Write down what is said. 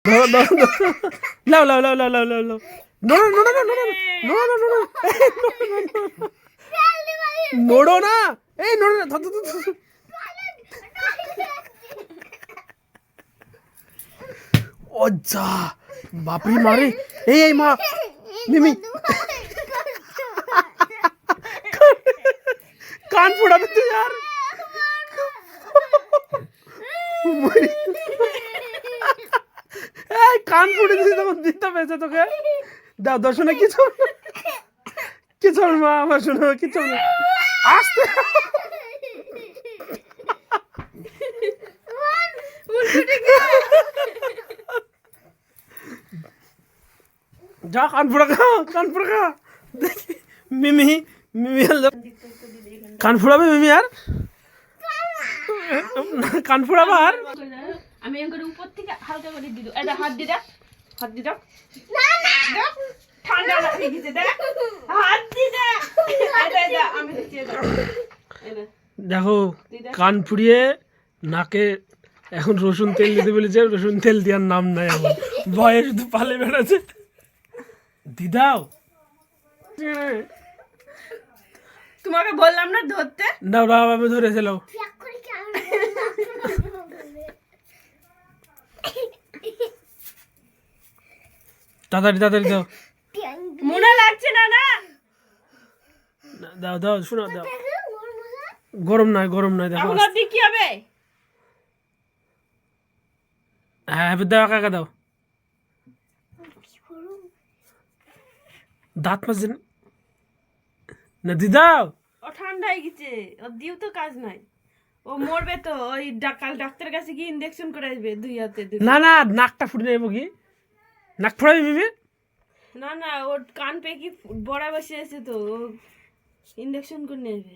ধরো ধরো ধরো। লাও লাও লাও লাও লাও লাও লাও। নোড়ো নোড়ো না নোড়ো না নোড়ো না নোড়ো নোড়ো না, এই নোড়ো না, ধর ধর ধর, ধর। ও যা বাপরে মারে, এই মা মিমি কান ফোড়াবে তুই আর এই কান ফুটে দিছি তখন দিতে পেয়েছে তোকে। দাও দর্শনে কি চল, কি চল মা আমার শোনো কি চল আসতে। যা কান ফোড়া খা, কান ফোড়া খা। দেখি মিমি মিমি কান ফোড়াবে মিমি আর কান ফোড়াবে আর আমি এম করে উপর থেকে হালকা করে দিই। এটা হাত দি দেখ, হাত দি দেখ, ঠান্ডা হয়ে গেছে দেখ, হাত দি দেখ, এটা আমি দিচ্ছি। দেখো কান ফুড়িয়ে নাকে এখন রসুন তেল দিতে বলেছে, রসুন তেল দেওয়ার নাম নাই, এখন ভয়ে শুধু পালে বেড়াচ্ছে। দিদাও তোমাকে বললাম না ধরতে। দাও দাও আমি ধরেছিলাম। তাড়াতাড়ি তাড়াতাড়ি দাও, মনে লাগছে না না। দাও দাও শোনো দাও, গরম নয় গরম নয়, দেখো এখন আর কি হবে? হ্যাঁ এবার দাও একা একা দাও, দাঁত মাঝে না দিদাও। ও ঠান্ডা হয়ে গেছে, ও দিও তো কাজ নাই, ও মরবে তো। ওই কাল ডাক্তারের কাছে গিয়ে ইনজেকশন করে আসবে 2 হাতে। না না নাকটা ফুটে নেবো কি, নাক ফোড়াবি মিমি? না না, ওর কান পেয়ে কি বড়া বসে আছে তো, ও ইনজেকশন করে নিয়ে আসবে।